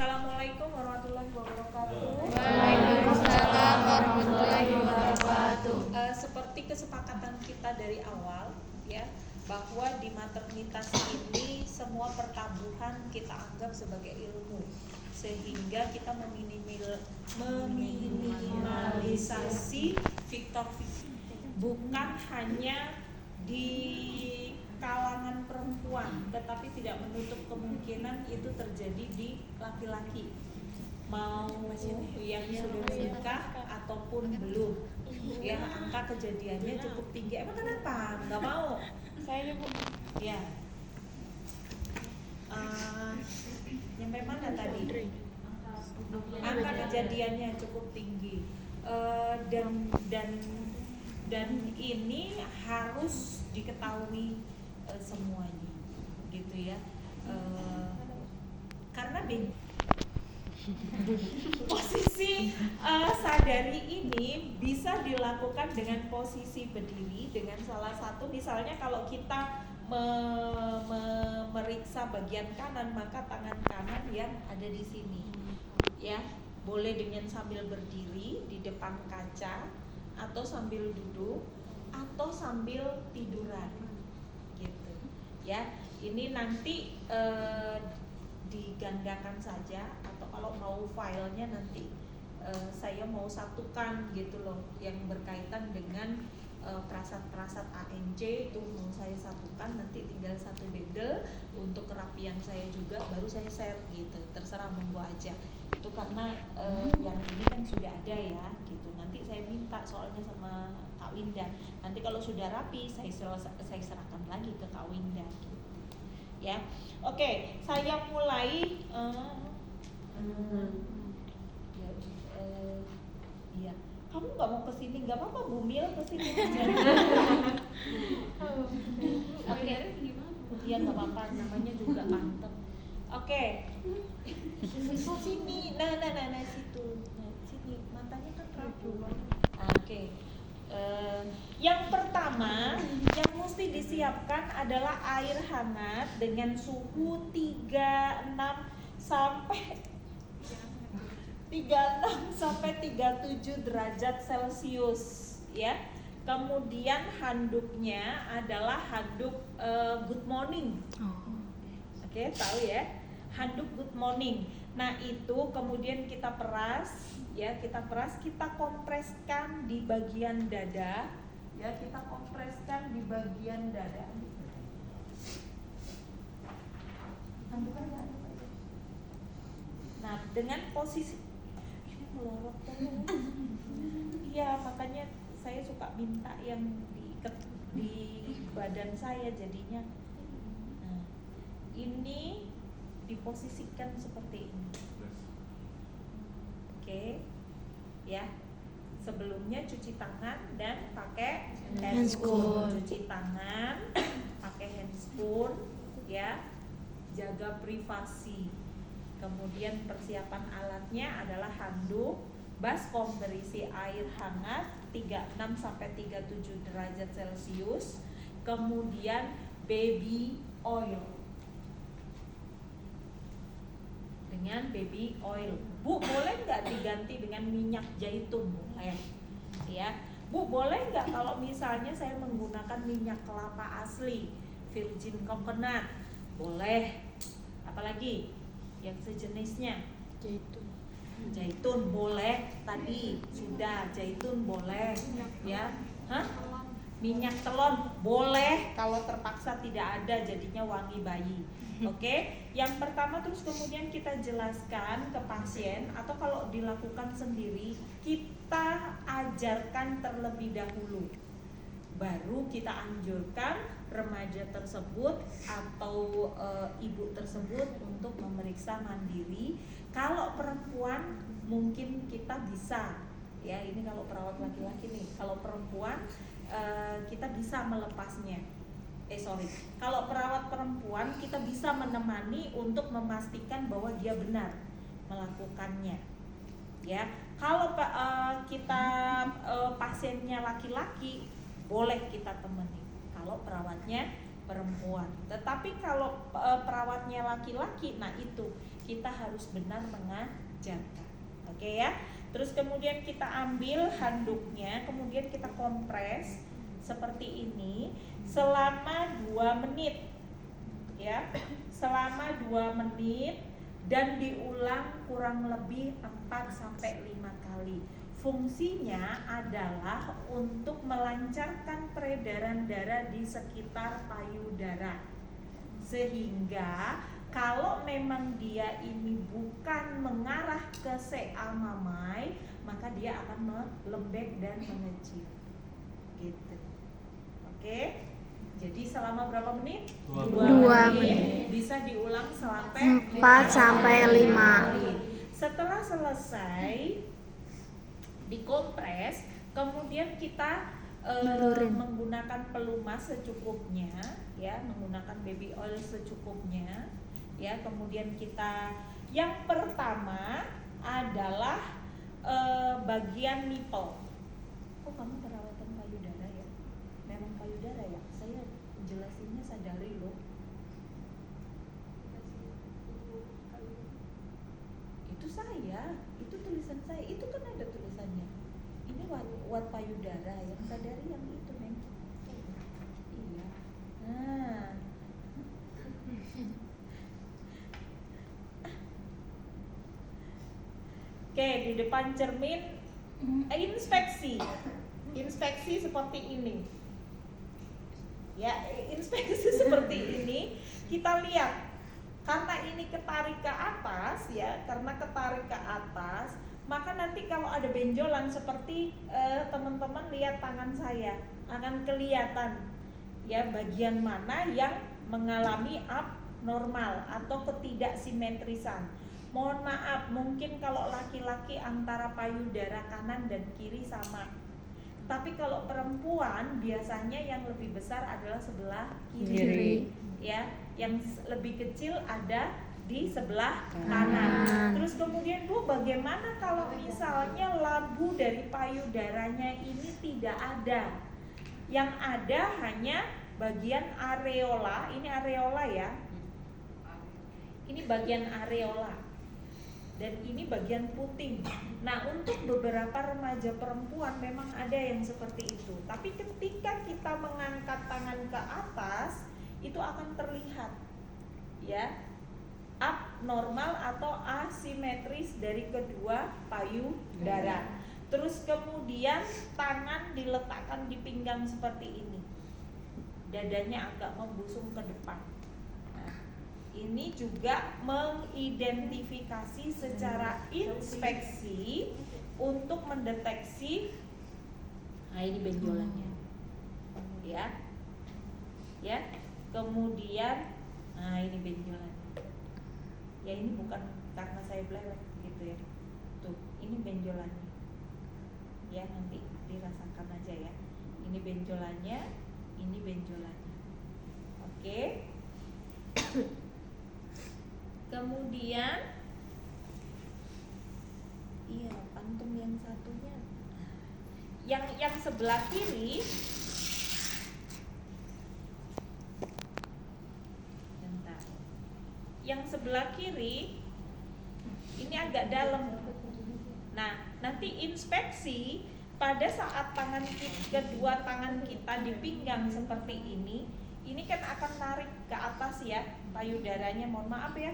Assalamualaikum warahmatullahi wabarakatuh. Waalaikumsalam warahmatullahi wabarakatuh. Seperti kesepakatan kita dari awal, ya, bahwa di maternitas ini semua pertabuhan kita anggap sebagai ilmu, sehingga kita meminimalisasi victim, bukan hanya di kalangan perempuan, tetapi tidak menutup kemungkinan itu terjadi di laki-laki, mau yang sudah menikah ataupun belum. Ya, angka kejadiannya cukup tinggi. Emang kenapa? Nggak mau? Saya Bu. Ya. Nyampe mana tadi? Angka kejadiannya cukup tinggi. Dan ini harus diketahui semuanya, gitu ya. Karena posisi sadari ini bisa dilakukan dengan posisi berdiri, dengan salah satu misalnya kalau kita meriksa bagian kanan, maka tangan kanan yang ada di sini, ya, boleh dengan sambil berdiri di depan kaca, atau sambil duduk, atau sambil tiduran, gitu, ya. Ini nanti digandakan saja, atau kalau mau filenya nanti saya mau satukan gitu loh, yang berkaitan dengan prasat-prasat ANC itu mau saya satukan, nanti tinggal satu bundle untuk kerapian saya juga, baru saya share gitu, terserah monggo aja. Itu karena yang ini kan sudah ada ya gitu, nanti saya minta soalnya sama Kak Winda, nanti kalau sudah rapi saya serahkan lagi ke Kak Winda gitu. Ya, oke, saya mulai. Iya, kamu nggak mau kesini, nggak apa-apa, Bu Mil kesini aja. Oke, iya nggak apa-apa, namanya juga anteng. Oke, sini, nah situ, sini, matanya kan rapuh. Oke. Yang pertama yang mesti disiapkan adalah air hangat dengan suhu 36 sampai 37 derajat Celcius, ya. Kemudian handuknya adalah handuk good morning. Oke, tahu ya? Handuk good morning. Nah, itu kemudian kita peras, ya, kita kompreskan di bagian dada, ya, kita kompreskan di bagian dada. Nah, dengan posisi ini melorot terus. Iya, makanya saya suka minta yang diikat di badan saya jadinya. Nah, ini diposisikan seperti ini. Oke, ya. Sebelumnya cuci tangan dan pakai handscoon. Cuci tangan, pakai handscoon, ya. Jaga privasi. Kemudian persiapan alatnya adalah handuk, baskom berisi air hangat 36 sampai 37 derajat Celcius. Kemudian baby oil. Dengan baby oil. Bu, boleh nggak diganti dengan minyak zaitun? Boleh, ya. Bu, boleh nggak kalau misalnya saya menggunakan minyak kelapa asli, virgin coconut? Boleh. Apalagi yang sejenisnya? Zaitun boleh. Tadi sudah zaitun boleh, ya. Hah? Minyak telon boleh kalau terpaksa tidak ada, jadinya wangi bayi. Oke, yang pertama terus kemudian kita jelaskan ke pasien, atau kalau dilakukan sendiri kita ajarkan terlebih dahulu, baru kita anjurkan remaja tersebut atau ibu tersebut untuk memeriksa mandiri. Kalau perempuan mungkin kita bisa, ya, ini kalau perawat laki-laki nih. Kalau perempuan kita bisa melepasnya. Kalau perawat perempuan kita bisa menemani untuk memastikan bahwa dia benar melakukannya, ya. Kalau kita pasiennya laki-laki, boleh kita temani. Kalau perawatnya perempuan. Tetapi kalau perawatnya laki-laki, nah itu kita harus benar mengajarkan. Oke ya. Terus kemudian kita ambil handuknya, kemudian kita kompres seperti ini selama 2 menit. Ya. Selama 2 menit dan diulang kurang lebih 4 sampai 5 kali. Fungsinya adalah untuk melancarkan peredaran darah di sekitar payudara. Sehingga kalau memang dia ini bukan mengarah ke seamamai, maka dia akan melembek dan mengecil. Gitu. Oke? Jadi selama berapa menit? 2 menit. Bisa diulang sampai 4 sampai 5. Setelah selesai dikompres, kemudian kita Melurin. menggunakan pelumas secukupnya, ya, menggunakan baby oil secukupnya, ya. Kemudian kita yang pertama adalah bagian nipple. Oh, kamu perawatan payudara ya? Memang payudara ya? Saya jelasinnya sadari loh. Itu saya, itu tulisan saya, itu kan ada tulisannya. Ini wat payudara, yang sadari yang itu, Neng. Iya. Nah. Oke, di depan cermin inspeksi. Inspeksi seperti ini. Ya, inspeksi seperti ini. Kita lihat. Karena ini ketarik ke atas ya, karena ketarik ke atas, maka nanti kalau ada benjolan seperti teman-teman lihat tangan saya, akan kelihatan ya bagian mana yang mengalami abnormal atau ketidaksimetrisan. Mohon maaf, mungkin kalau laki-laki antara payudara kanan dan kiri sama. Tapi kalau perempuan biasanya yang lebih besar adalah sebelah kiri. Ya, yang lebih kecil ada di sebelah kanan. Terus kemudian Bu, bagaimana kalau misalnya labu dari payudaranya ini tidak ada? Yang ada hanya bagian areola. Ini areola ya. Ini bagian areola. Dan ini bagian puting. Nah, untuk beberapa remaja perempuan memang ada yang seperti itu. Tapi ketika kita mengangkat tangan ke atas, itu akan terlihat ya abnormal atau asimetris dari kedua payudara. Terus kemudian tangan diletakkan di pinggang seperti ini, dadanya agak membusung ke depan. Nah, ini juga mengidentifikasi secara inspeksi untuk mendeteksi. Nah, ini benjolannya ya, ya. Kemudian, nah ini benjolan. Ya ini bukan karena saya belewet gitu ya. Tuh, ini benjolannya. Ya nanti dirasakan aja ya. Ini benjolannya, ini benjolannya. Oke. Kemudian, iya pantum yang satunya. Yang sebelah kiri. Yang sebelah kiri ini agak dalam. Nah, nanti inspeksi pada saat kedua tangan kita di pinggang seperti ini kan akan narik ke atas ya payudaranya. Mohon maaf ya.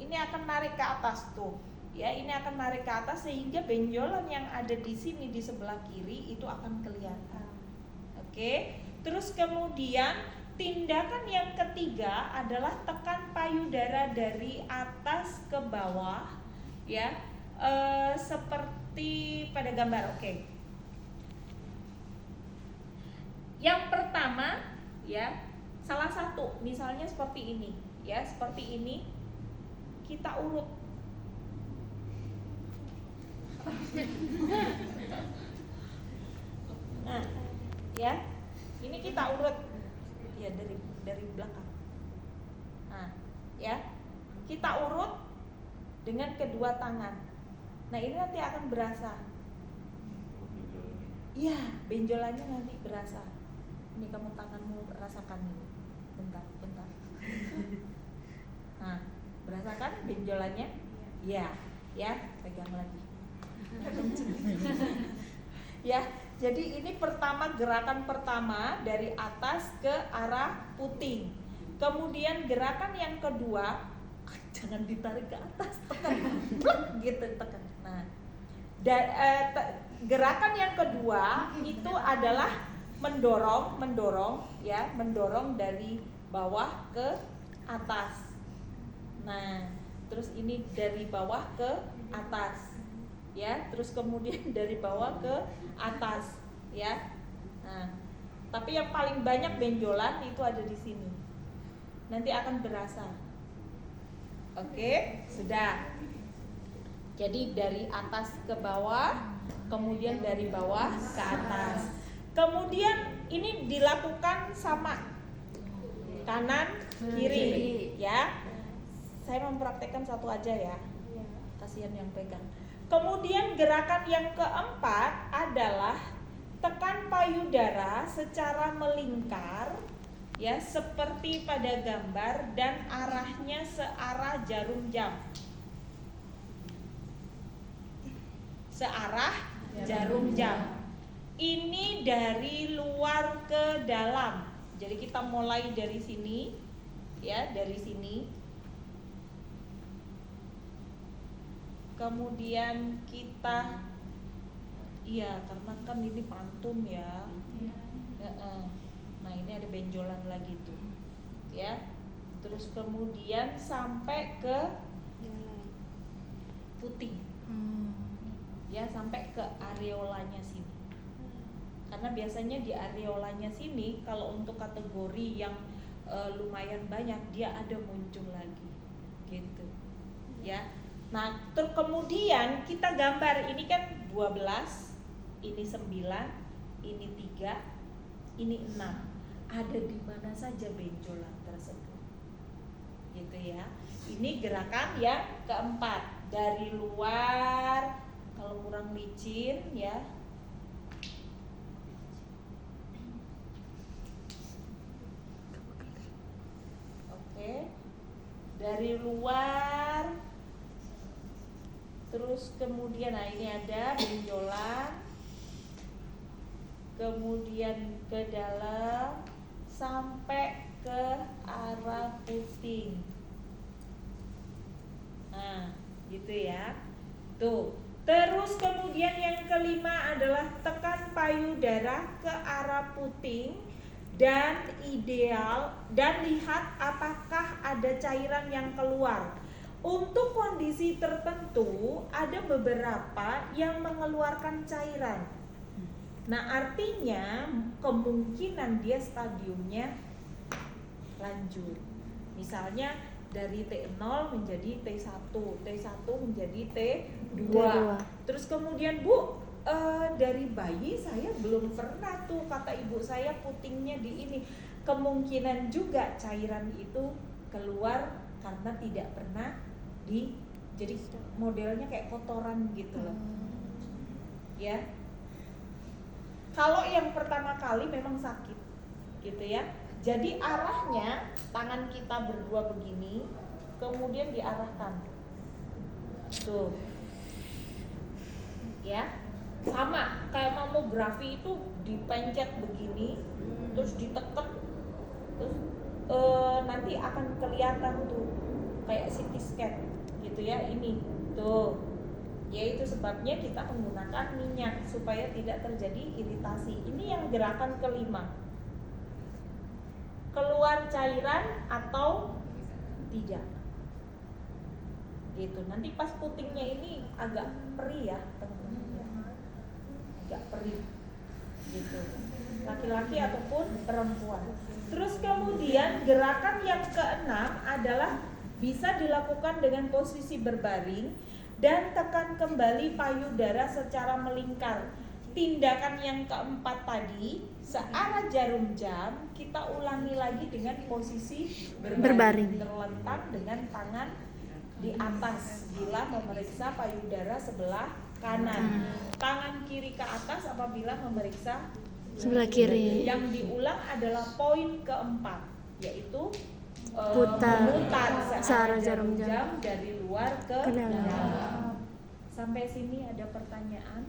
Ini akan narik ke atas tuh. Ya, ini akan narik ke atas sehingga benjolan yang ada di sini di sebelah kiri itu akan kelihatan. Oke. Terus kemudian tindakan yang ketiga adalah tekan payudara dari atas ke bawah, ya, seperti pada gambar. Oke. Yang pertama, ya, salah satu, misalnya seperti ini, ya, seperti ini, kita urut. Nah, ya, ini kita urut. Ya dari belakang. Nah, ya. Kita urut dengan kedua tangan. Nah, ini nanti akan berasa. Iya, benjolannya nanti berasa. Ini kamu tanganmu rasakan ini. Bentar. Nah, merasakan benjolannya? Ya, pegang lagi. Ya, jadi ini gerakan pertama dari atas ke arah puting. Kemudian gerakan yang kedua, jangan ditarik ke atas, tekan, gitu tekan. Nah, gerakan yang kedua itu adalah mendorong dari bawah ke atas. Nah, terus ini dari bawah ke atas, ya, terus kemudian dari bawah ke atas, ya. Nah, tapi yang paling banyak benjolan itu ada di sini. Nanti akan berasa. Oke, sudah. Jadi dari atas ke bawah, kemudian dari bawah ke atas. Kemudian ini dilakukan sama kanan kiri, ya. Saya mempraktekkan satu aja ya. Kasihan yang pegang. Kemudian gerakan yang keempat adalah tekan payudara secara melingkar, ya, seperti pada gambar, dan arahnya searah jarum jam. Searah jarum jam. Ini dari luar ke dalam. Jadi kita mulai dari sini, ya, dari sini. Kemudian kita, iya, karena kan ini pantun ya. Nah, ini ada benjolan lagi tuh, ya. Terus kemudian sampai ke puting, ya, sampai ke areolanya sini. Karena biasanya di areolanya sini, kalau untuk kategori yang lumayan banyak, dia ada muncul lagi, gitu, ya. Nah, kemudian kita gambar, ini kan 12, ini 9, ini 3, ini 6. Ada di mana saja benjolan tersebut, gitu ya. Ini gerakan yang keempat, dari luar, kalau kurang licin, ya. Oke, dari luar, terus kemudian, nah ini ada benjolan, kemudian ke dalam sampai ke arah puting. Nah, gitu ya. Tuh. Terus kemudian yang kelima adalah tekan payudara ke arah puting dan ideal, dan lihat apakah ada cairan yang keluar. Untuk kondisi tertentu ada beberapa yang mengeluarkan cairan. Nah, artinya kemungkinan dia stadiumnya lanjut. Misalnya dari T0 menjadi T1, T1 menjadi T2. Terus kemudian, Bu, dari bayi saya belum pernah tuh, kata ibu saya putingnya di ini. Kemungkinan juga cairan itu keluar karena tidak pernah jadi modelnya kayak kotoran gitu loh, ya. Kalau yang pertama kali memang sakit, gitu ya. Jadi arahnya tangan kita berdua begini, kemudian diarahkan, tuh, ya. Sama kayak mamografi itu dipencet begini, terus ditekan, terus nanti akan kelihatan tuh kayak CT scan, gitu ya. Ini tuh, yaitu sebabnya kita menggunakan minyak supaya tidak terjadi iritasi. Ini yang gerakan kelima, keluar cairan atau tidak, gitu. Nanti pas putingnya ini agak perih ya, teman-teman, agak perih, gitu, laki-laki ataupun perempuan. Terus kemudian gerakan yang keenam adalah bisa dilakukan dengan posisi berbaring dan tekan kembali payudara secara melingkar. Tindakan yang keempat tadi, searah jarum jam, kita ulangi lagi dengan posisi berbaring. Terlentang dengan tangan di atas bila memeriksa payudara sebelah kanan. Tangan kiri ke atas apabila memeriksa Sebelah kiri. Yang diulang adalah poin keempat, yaitu Putar memutar searah jarum jarum jam dari luar ke ke dalam. dalam. Sampai sini ada pertanyaan?